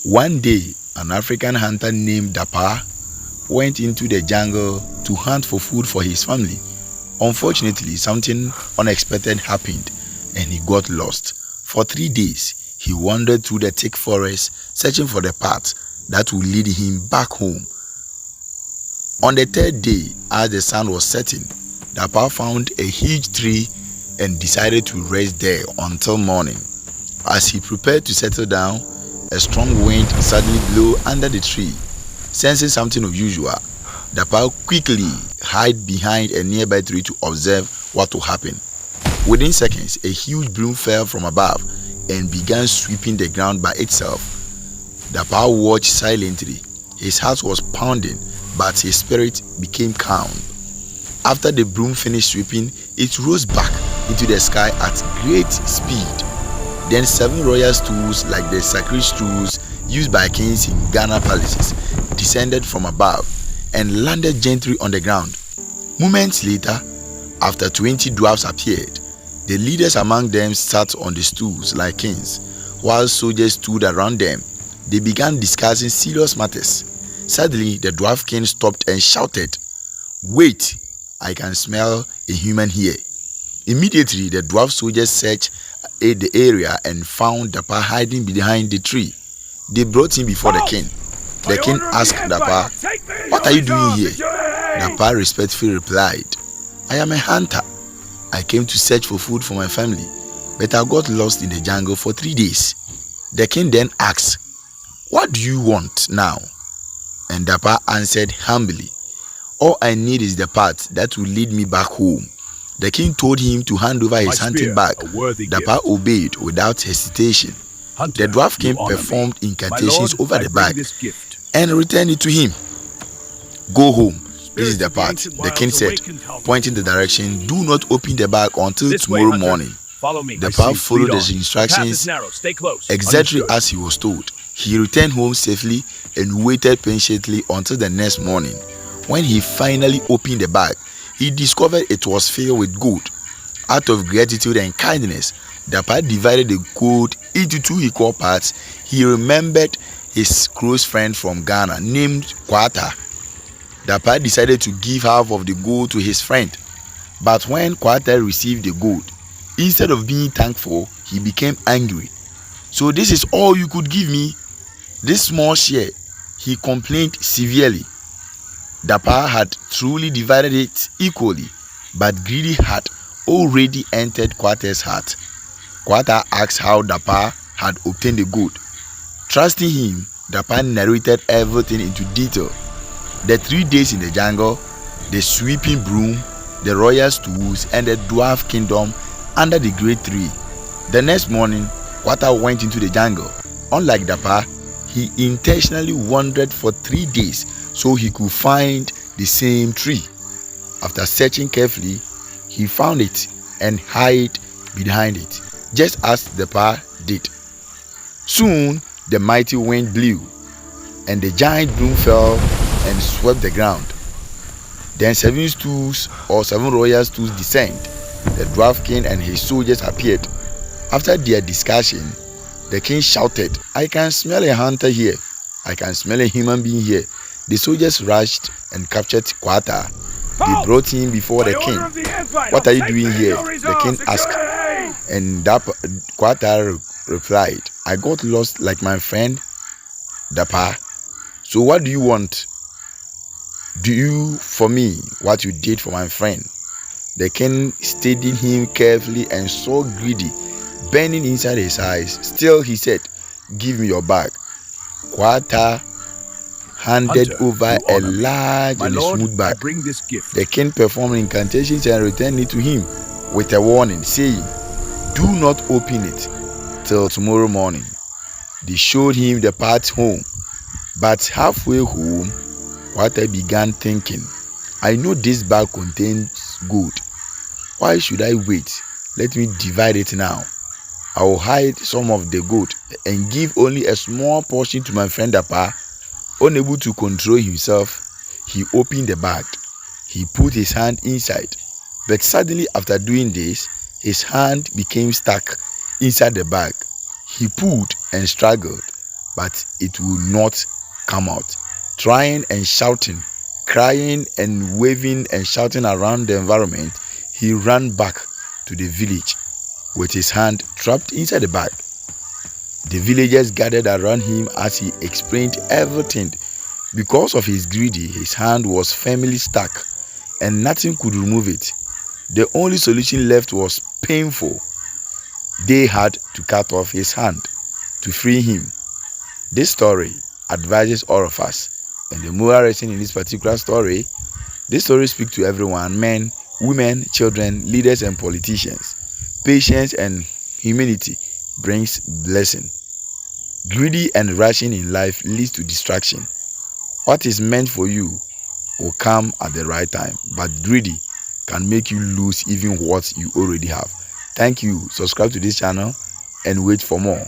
One day, an African hunter named DAPAH went into the jungle to hunt for food for his family. Unfortunately, something unexpected happened and he got lost. For 3 days, he wandered through the thick forest searching for the path that would lead him back home. On the 3rd day, as the sun was setting, DAPAH found a huge tree and decided to rest there until morning. As he prepared to settle down, a strong wind suddenly blew under the tree. Sensing something unusual, DAPAH quickly hid behind a nearby tree to observe what would happen. Within seconds, a huge broom fell from above and began sweeping the ground by itself. DAPAH watched silently. His heart was pounding, but his spirit became calm. After the broom finished sweeping, it rose back into the sky at great speed. Then 7 royal stools, like the sacred stools used by kings in Ghana palaces, descended from above and landed gently on the ground. Moments later, after 20 dwarfs appeared, the leaders among them sat on the stools like kings, while soldiers stood around them. They began discussing serious matters. Suddenly, the dwarf king stopped and shouted, "Wait, I can smell a human here." Immediately, the dwarf soldiers searched the area and found DAPAH hiding behind the tree. They brought him before the king. The king asked DAPAH, "What are you doing here?" DAPAH respectfully replied, "I am a hunter. I came to search for food for my family, but I got lost in the jungle for 3 days." The king then asked, "What do you want now?" And DAPAH answered humbly, "All I need is the path that will lead me back home." The king told him to hand over his hunting bag. DAPAH obeyed without hesitation. The dwarf king performed incantations over the bag and returned it to him. "Go home. This is the path," the king said, pointing the direction. "Do not open the bag until tomorrow morning." DAPAH followed his instructions exactly as he was told. He returned home safely and waited patiently until the next morning. When he finally opened the bag, he discovered it was filled with gold. Out of gratitude and kindness, DAPAH divided the gold into 2 equal parts. He remembered his close friend from Ghana named KWAATA. DAPAH decided to give half of the gold to his friend. But when KWAATA received the gold, instead of being thankful, he became angry. "So this is all you could give me? This small share?" he complained severely. DAPAH had truly divided it equally, but greedy had already entered KWAATA's heart. KWAATA asked how DAPAH had obtained the gold. Trusting him, DAPAH narrated everything into detail. The 3 days in the jungle, the sweeping broom, the royal stools, and the dwarf kingdom under the great tree. The next morning, KWAATA went into the jungle. Unlike DAPAH, he intentionally wandered for 3 days so he could find the same tree. After searching carefully, he found it and hid behind it, just as DAPAH did. Soon, the mighty wind blew, and the giant broom fell and swept the ground. Then 7 stools or 7 royal stools descended. The dwarf king and his soldiers appeared. After their discussion, the king shouted, "I can smell a hunter here. I can smell a human being here." The soldiers rushed and captured KWAATA. They brought him before the king. "What are you doing here?" the king asked. And KWAATA replied, "I got lost like my friend DAPAH. So what do you want? Do for me what you did for my friend." The king studied him carefully and saw greedy burning inside his eyes. Still, he said, "Give me your bag." KWAATA handed over a large and smooth bag. The king performed incantations and returned it to him with a warning, saying, "Do not open it till tomorrow morning." They showed him the path home. But halfway home, KWAATA began thinking, "I know this bag contains gold. Why should I wait? Let me divide it now. I will hide some of the gold and give only a small portion to my friend DAPAH." Unable to control himself, he opened the bag. He put his hand inside, but suddenly after doing this, his hand became stuck inside the bag. He pulled and struggled, but it will not come out. Trying and shouting, crying and waving and shouting around the environment, he ran back to the village with his hand trapped inside the bag. The villagers gathered around him as he explained everything. Because of his greedy, his hand was firmly stuck and nothing could remove it. The only solution left was painful. They had to cut off his hand to free him. This story advises all of us, and the moral lesson in this particular story, this story speaks to everyone: men, women, children, leaders and politicians. Patience and humility brings blessing. Greedy and rushing in life leads to distraction. What is meant for you will come at the right time, but greedy can make you lose even what you already have. Thank you. Subscribe to this channel and wait for more.